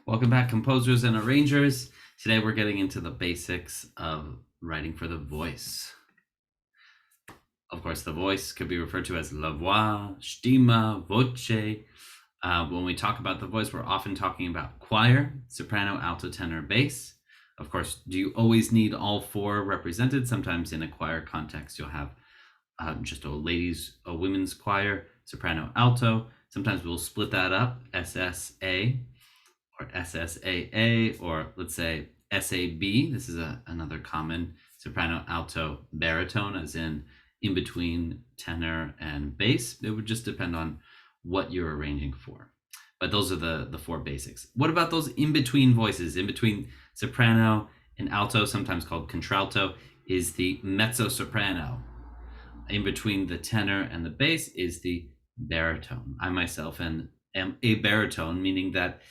Welcome back, composers and arrangers. Today we're getting into the basics of writing for the voice. Of course, the voice could be referred to as la voix, stima, voce. When we talk about the voice, we're often talking about choir, soprano, alto, tenor, bass. Of course, do you always need all four represented? Sometimes in a choir context, you'll have just a women's choir, soprano, alto. Sometimes we'll split that up, SSA or SSAA, or let's say SAB. This is another common soprano, alto, baritone, as in between tenor and bass. It would just depend on what you're arranging for. But those are the four basics. What about those in-between voices? In between soprano and alto, sometimes called contralto, is the mezzo-soprano. In between the tenor and the bass is the baritone. I myself am a baritone, meaning that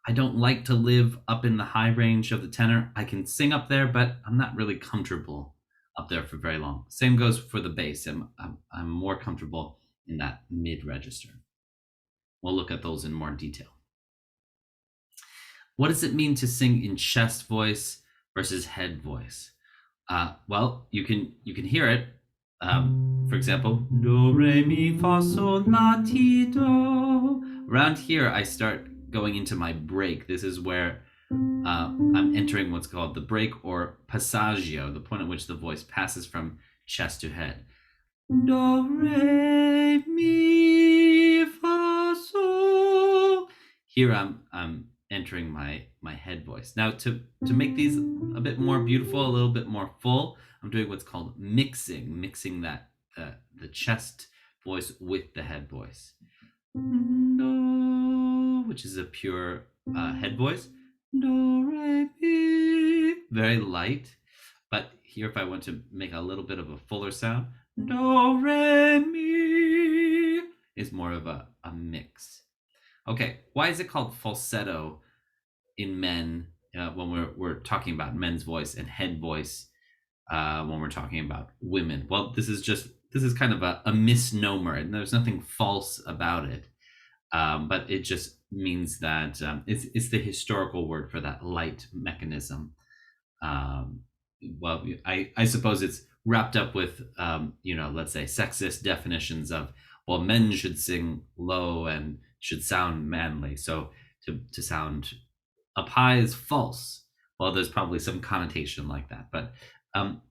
I don't like to live up in the high range of the tenor. I can sing up there, but I'm not really comfortable up there for very long. Same goes for the bass. I'm more comfortable in that mid register. We'll look at those in more detail. What does it mean to sing in chest voice versus head voice? Well, you can hear it. For example, do, re, mi, fa, sol, la, ti, do. Around here, I start going into my break. This is where I'm entering what's called the break, or passaggio, the point at which the voice passes from chest to head. Do, re, mi, fa, sol. Here I'm entering my head voice. Now to make these a bit more beautiful, a little bit more full, I'm doing what's called mixing that the chest voice with the head voice. Do, which is a pure head voice. Do, re, mi. Very light. But here, if I want to make a little bit of a fuller sound, do, re, mi, is more of a mix. Okay, why is it called falsetto in men when we're talking about men's voice, and head voice when we're talking about women? Well, this is kind of a misnomer, and there's nothing false about it. But it just means that it's the historical word for that light mechanism. Well, I suppose it's wrapped up with, let's say sexist definitions of, well, men should sing low and should sound manly. So to sound up high is false. Well, there's probably some connotation like that. But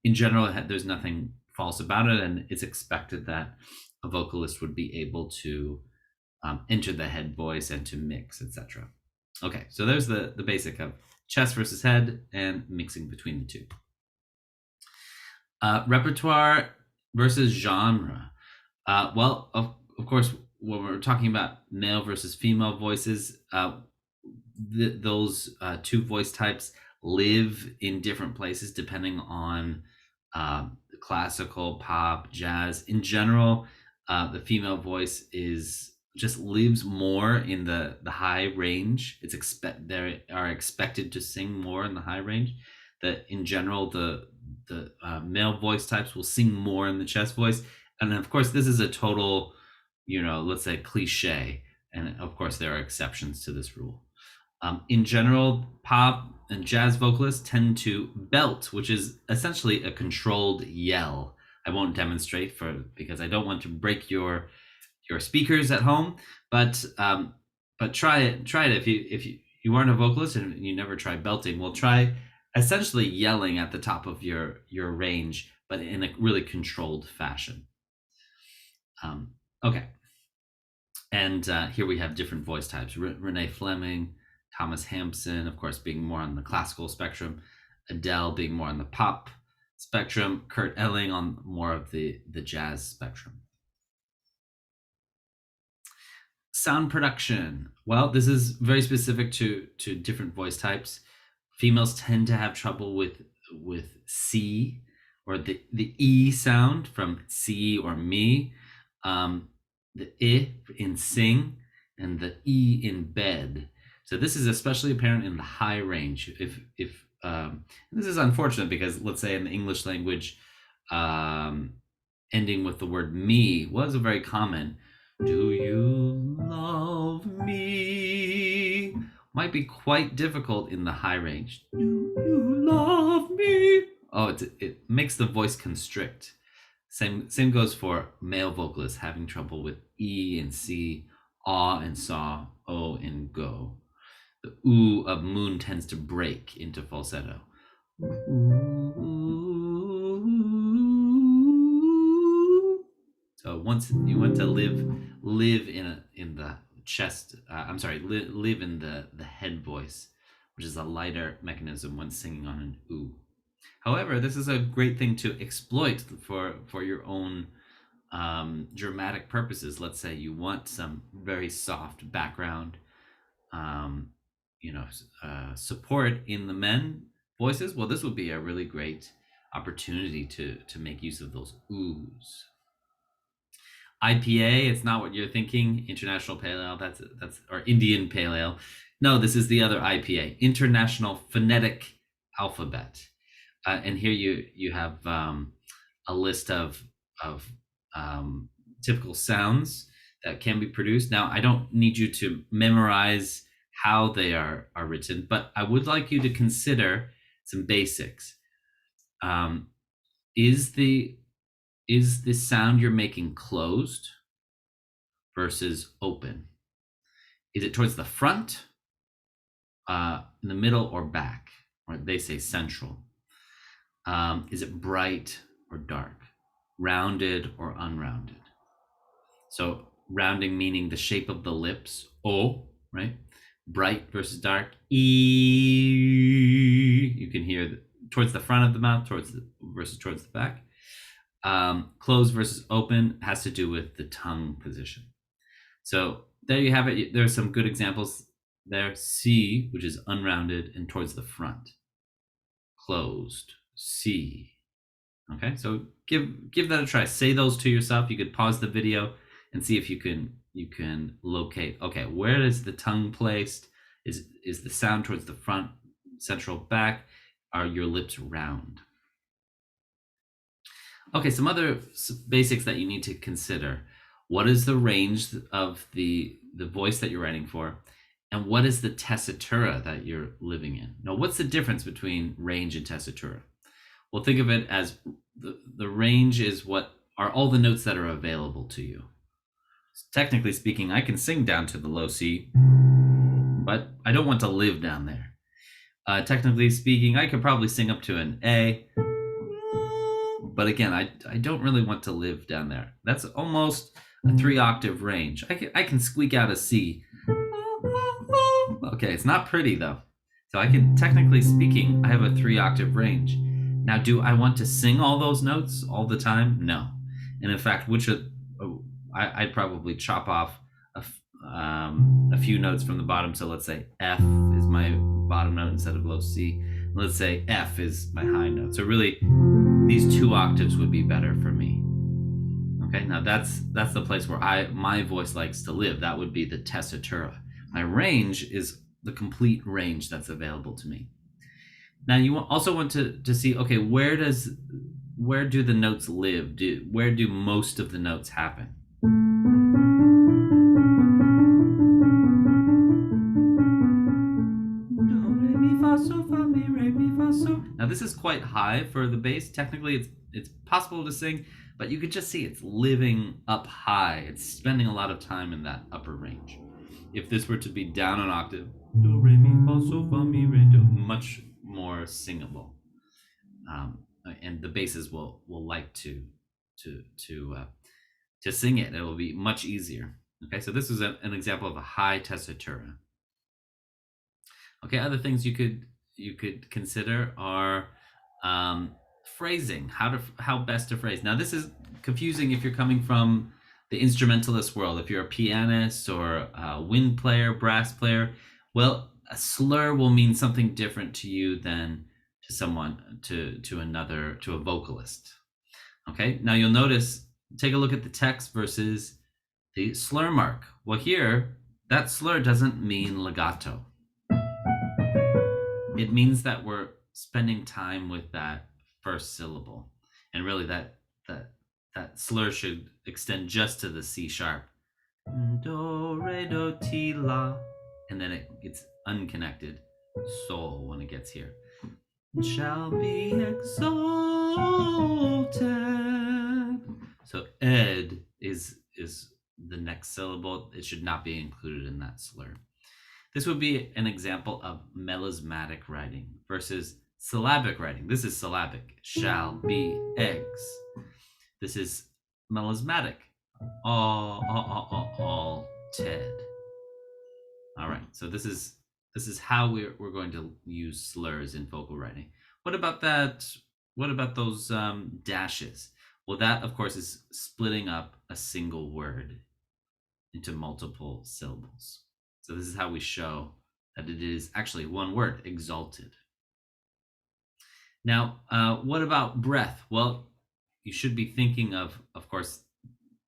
in general, there's nothing false about it. And it's expected that a vocalist would be able to enter the head voice and to mix, etc. Okay, so there's the basic of chest versus head and mixing between the two. Repertoire versus genre. Well, of course, when we're talking about male versus female voices, those two voice types live in different places depending on classical, pop, jazz. In general, the female voice just lives more in the high range. They are expected to sing more in the high range. That in general, the male voice types will sing more in the chest voice. And of course, this is a total, let's say cliche. And of course, there are exceptions to this rule. In general, pop and jazz vocalists tend to belt, which is essentially a controlled yell. I won't demonstrate because I don't want to break your speakers at home, but try it if you aren't a vocalist and you never try belting. Well, try essentially yelling at the top of your range, but in a really controlled fashion. Okay, and here we have different voice types. Renee Fleming, Thomas Hampson, of course, being more on the classical spectrum, Adele being more on the pop spectrum, Kurt Elling on more of the jazz spectrum. Sound production. Well, this is very specific to different voice types. Females tend to have trouble with C, or the E sound from see or me, the I in sing, and the E in bed. So this is especially apparent in the high range. If this is unfortunate because, let's say, in the English language, ending with the word me was a very common. Do you love me? might be quite difficult in the high range. Do you love me? Oh, it makes the voice constrict. Same goes for male vocalists having trouble with E and C, ah and saw, o and go. The oo of moon tends to break into falsetto. So once you want to live in the chest, live in the head voice, which is a lighter mechanism when singing on an oo. However, this is a great thing to exploit for your own dramatic purposes. Let's say you want some very soft background, support in the men voices. Well, this would be a really great opportunity to make use of those oohs. IPA, it's not what you're thinking. International Pale Ale, that's or Indian Pale Ale. No, this is the other IPA, International Phonetic Alphabet. And here you have a list of typical sounds that can be produced. Now, I don't need you to memorize how they are written, but I would like you to consider some basics. Is the sound you're making closed versus open? Is it towards the front, in the middle, or back? Or they say central. Is it bright or dark? Rounded or unrounded? So rounding meaning the shape of the lips, O, right? Bright versus dark, E. You can hear towards the front of the mouth, versus towards the back. Closed versus open has to do with the tongue position. So there you have it. There's some good examples there. C, which is unrounded and towards the front. Closed, C. Okay, so give that a try. Say those to yourself. You could pause the video and see if you can locate. Okay, where is the tongue placed? Is the sound towards the front, central, back? Are your lips round? Okay, some other basics that you need to consider. What is the range of the voice that you're writing for? And what is the tessitura that you're living in? Now, what's the difference between range and tessitura? Well, think of it as the range is what are all the notes that are available to you. Technically speaking, I can sing down to the low C, but I don't want to live down there. Technically speaking, I could probably sing up to an A, but again, I don't really want to live down there. That's almost a 3-octave range. I can squeak out a C. Okay, it's not pretty though. So I can, technically speaking, I have a 3-octave range. Now, do I want to sing all those notes all the time? No. And in fact, I'd probably chop off a few notes from the bottom. So let's say F is my bottom note instead of low C. Let's say F is my high note. So really, these 2 octaves would be better for me. Okay, now that's the place where my voice likes to live. That would be the tessitura. My range is the complete range that's available to me. Now you also want to see, okay, where do the notes live? Where do most of the notes happen? Now this is quite high for the bass. Technically it's possible to sing, but you could just see it's living up high. It's spending a lot of time in that upper range. If this were to be down an octave, do, re, mi, fa, sol, fa, mi, re, do, much more singable, and the basses will like to sing it. It will be much easier. Okay, so this is an example of a high tessitura. Okay, other things you could consider are phrasing. How best to phrase. Now this is confusing if you're coming from the instrumentalist world. If you're a pianist or a wind player, brass player, well, a slur will mean something different to you than to someone, to a vocalist. Okay, now you'll notice, take a look at the text versus the slur mark. Well, here, that slur doesn't mean legato. It means that we're spending time with that first syllable. And really that slur should extend just to the C sharp. Do, re, do, ti, la. And then it's unconnected sol when it gets here. Shall be exalted. So ed is the next syllable. It should not be included in that slur. This would be an example of melismatic writing versus syllabic writing. This is syllabic. Shall be eggs. This is melismatic. All Ted. All right. So this is how we're going to use slurs in vocal writing. What about that? What about those dashes? Well, that of course is splitting up a single word into multiple syllables. So this is how we show that it is actually one word, exalted. Now, what about breath? Well, you should be thinking of course,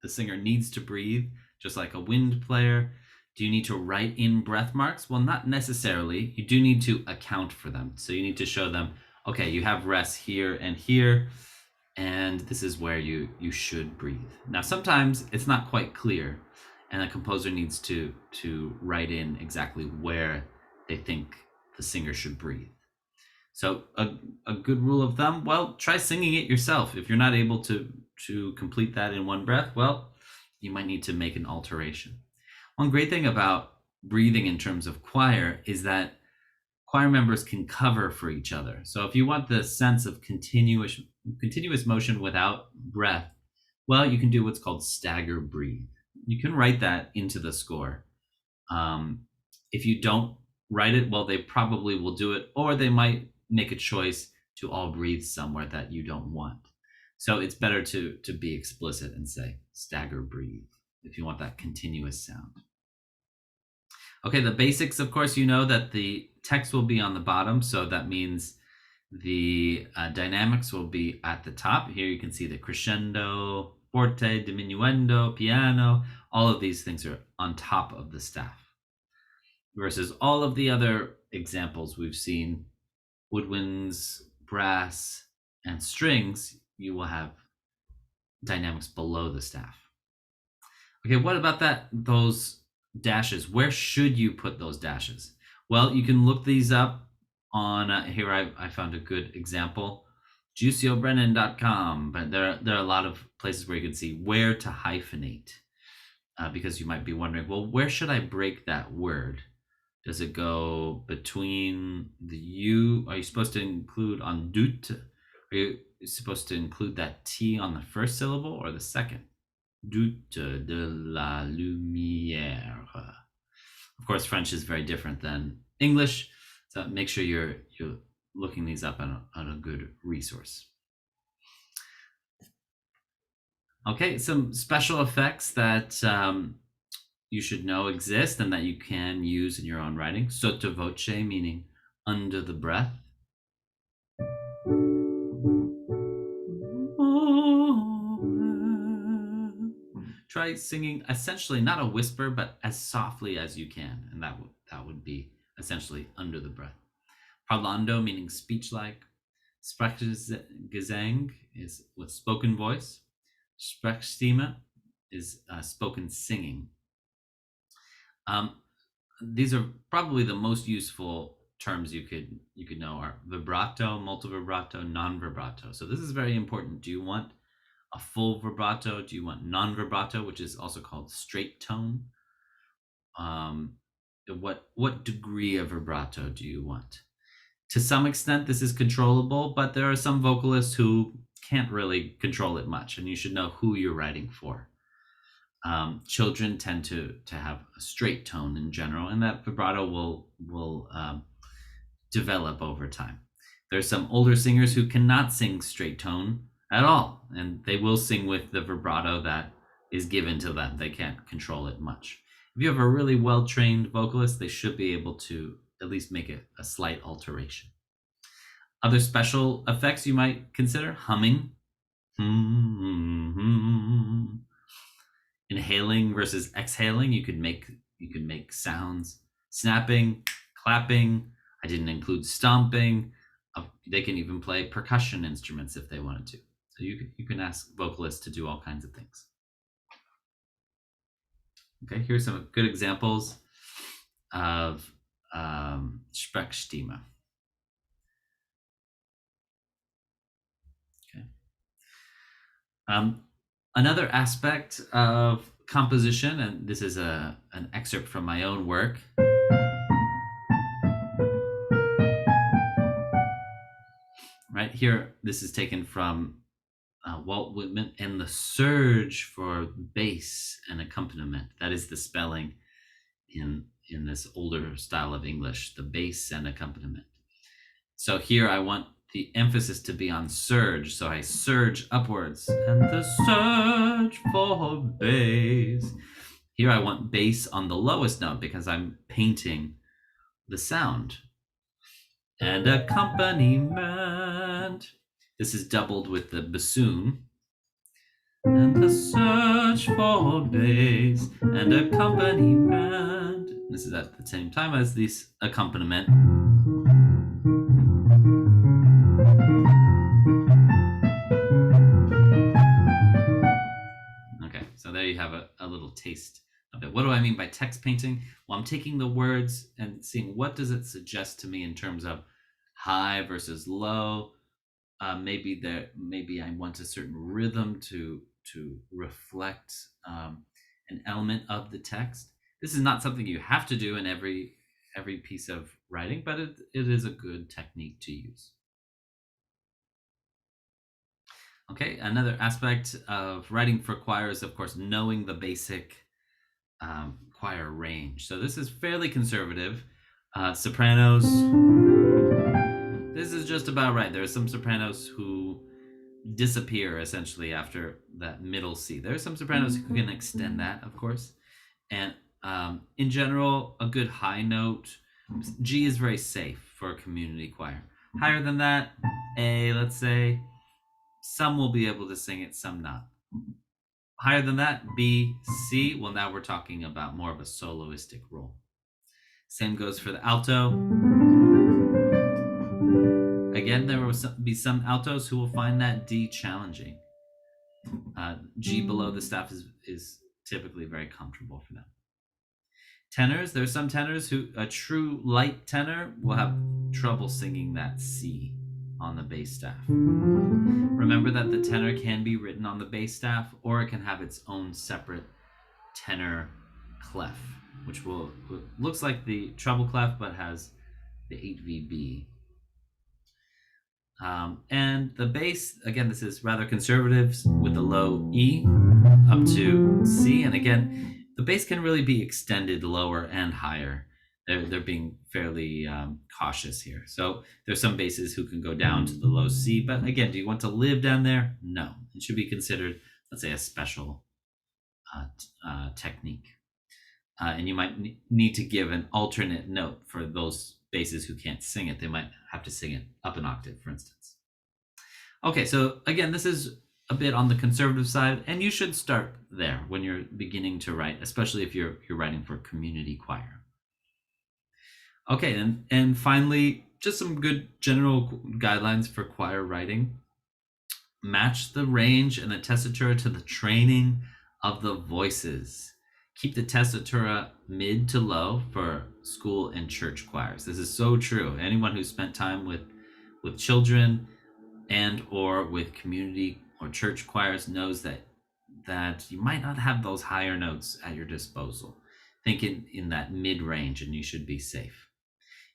the singer needs to breathe, just like a wind player. Do you need to write in breath marks? Well, not necessarily. You do need to account for them. So you need to show them, okay, you have rests here and here, and this is where you should breathe. Now, sometimes it's not quite clear, and the composer needs to write in exactly where they think the singer should breathe. So a good rule of thumb, well, try singing it yourself. If you're not able to complete that in one breath, well, you might need to make an alteration. One great thing about breathing in terms of choir is that choir members can cover for each other. So if you want the sense of continuous motion without breath, well, you can do what's called stagger breathe. You can write that into the score. If you don't write it, well, they probably will do it, or they might make a choice to all breathe somewhere that you don't want. So it's better to be explicit and say stagger breathe if you want that continuous sound. Okay, the basics, of course, you know that the text will be on the bottom, so that means the dynamics will be at the top. Here you can see the crescendo, forte, diminuendo, piano. All of these things are on top of the staff. Versus all of the other examples we've seen, woodwinds, brass, and strings, you will have dynamics below the staff. Okay, what about those dashes? Where should you put those dashes? Well, you can look these up on, here I found a good example, juiciobrennan.com, but there are a lot of places where you can see where to hyphenate, because you might be wondering, well, where should I break that word? Does it go between the U? Are you supposed to include on doute? Are you supposed to include that T on the first syllable or the second? Doute de la lumière. Of course, French is very different than English, so make sure you're looking these up on a good resource. Okay, some special effects that you should know exist and that you can use in your own writing. Sotto voce, meaning under the breath. Try singing essentially not a whisper, but as softly as you can, and that would be essentially under the breath. Parlando, meaning speech-like. Sprechgesang is with spoken voice. Sprechstimme is spoken singing. These are probably the most useful terms you could know are vibrato, multivibrato, non-vibrato. So this is very important. Do you want a full vibrato? Do you want non-vibrato, which is also called straight tone? What degree of vibrato do you want? To some extent, this is controllable, but there are some vocalists who can't really control it much, and you should know who you're writing for. Children tend to have a straight tone in general, and that vibrato will develop over time. There's some older singers who cannot sing straight tone at all, and they will sing with the vibrato that is given to them. They can't control it much. If you have a really well-trained vocalist, they should be able to at least make it a slight alteration. Other special effects you might consider: humming, inhaling versus exhaling. You could make sounds, snapping, clapping. I didn't include stomping. They can even play percussion instruments if they wanted to. So you can ask vocalists to do all kinds of things. Okay, here's some good examples of Sprechstimme. Okay. Another aspect of composition, and this is an excerpt from my own work. Right here, this is taken from Walt Whitman and the surge for bass and accompaniment. That is the spelling in this older style of English, the bass and accompaniment. So here I want the emphasis to be on surge. So I surge upwards and the surge for bass. Here I want bass on the lowest note because I'm painting the sound. And accompaniment. This is doubled with the bassoon. And the search for bass and accompaniment. This is at the same time as this accompaniment. Okay, so there you have a little taste of it. What do I mean by text painting? Well, I'm taking the words and seeing what does it suggest to me in terms of high versus low. Maybe I want a certain rhythm to reflect an element of the text. This is not something you have to do in every piece of writing, but it is a good technique to use. Okay, another aspect of writing for choir is, of course, knowing the basic choir range. So this is fairly conservative. Sopranos, this is just about right. There are some sopranos who disappear essentially after that middle C. There are some sopranos who can extend that, of course. And in general, a good high note, G is very safe for a community choir. Higher than that, A, let's say, some will be able to sing it, some not. Higher than that, B, C, well, now we're talking about more of a soloistic role. Same goes for the alto. Again, there will be some altos who will find that D challenging. G below the staff is typically very comfortable for them. Tenors, there are some tenors who, a true light tenor will have trouble singing that C on the bass staff. Remember that the tenor can be written on the bass staff, or it can have its own separate tenor clef, which looks like the treble clef, but has the 8VB. And the bass, again, this is rather conservative with the low E up to C. And again, the bass can really be extended lower and higher. They're being fairly cautious here. So there's some basses who can go down to the low C, but again, do you want to live down there? No, it should be considered, let's say, a special technique. And you might need to give an alternate note for those basses who can't sing it. They might have to sing it up an octave, for instance. Okay, so again, this is a bit on the conservative side, and you should start there when you're beginning to write, especially if you're writing for community choir. Okay, and finally, just some good general guidelines for choir writing. Match the range and the tessitura to the training of the voices. Keep the tessitura mid to low for school and church choirs. This is so true. Anyone who's spent time with children and or with community or church choirs knows that you might not have those higher notes at your disposal. Think in that mid-range and you should be safe.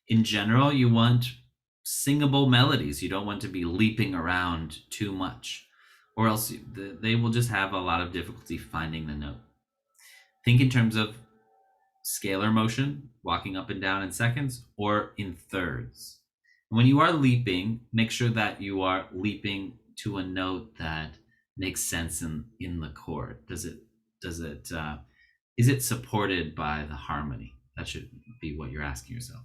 In general, you want singable melodies. You don't want to be leaping around too much, or else they will just have a lot of difficulty finding the note. Think in terms of scalar motion, walking up and down in seconds, or in thirds. When you are leaping, make sure that you are leaping to a note that makes sense in the chord. Is it supported by the harmony? That should be what you're asking yourself.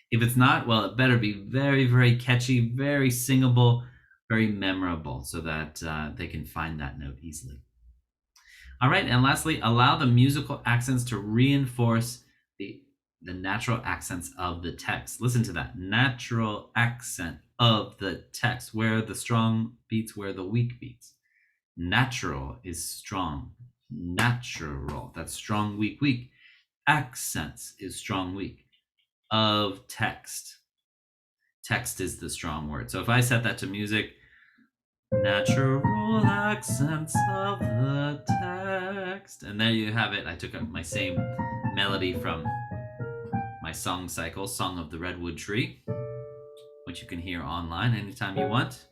If it's not, well, it better be very, very catchy, very singable, very memorable, so that they can find that note easily. All right, and lastly, allow the musical accents to reinforce the natural accents of the text. Listen to that, natural accent of the text, where the strong beats, where the weak beats. Natural is strong, natural, that's strong, weak, weak. Accents is strong, weak. of text. Text is the strong word. So if I set that to music, natural accents of the text, and there you have it. I took up my same melody from my song cycle, Song of the Redwood Tree, which you can hear online anytime you want,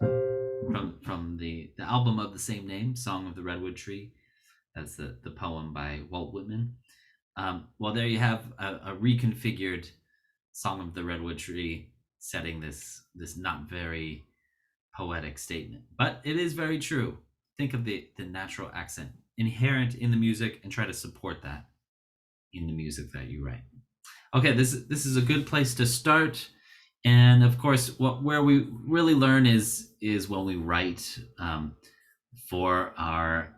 from the album of the same name, Song of the Redwood Tree. That's the poem by Walt Whitman. Well, there you have a reconfigured Song of the Redwood Tree, setting this not very poetic statement, but it is very true. Think of the natural accent inherent in the music and try to support that in the music that you write. Okay, this is a good place to start. And of course, where we really learn is when we write for our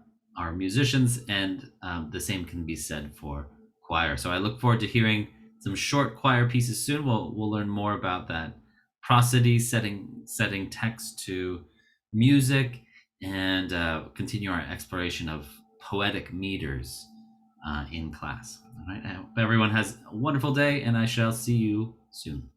musicians, and the same can be said for choir. So I look forward to hearing some short choir pieces soon. We'll learn more about that prosody, setting text to music, and continue our exploration of poetic meters in class. All right, I hope everyone has a wonderful day, and I shall see you soon.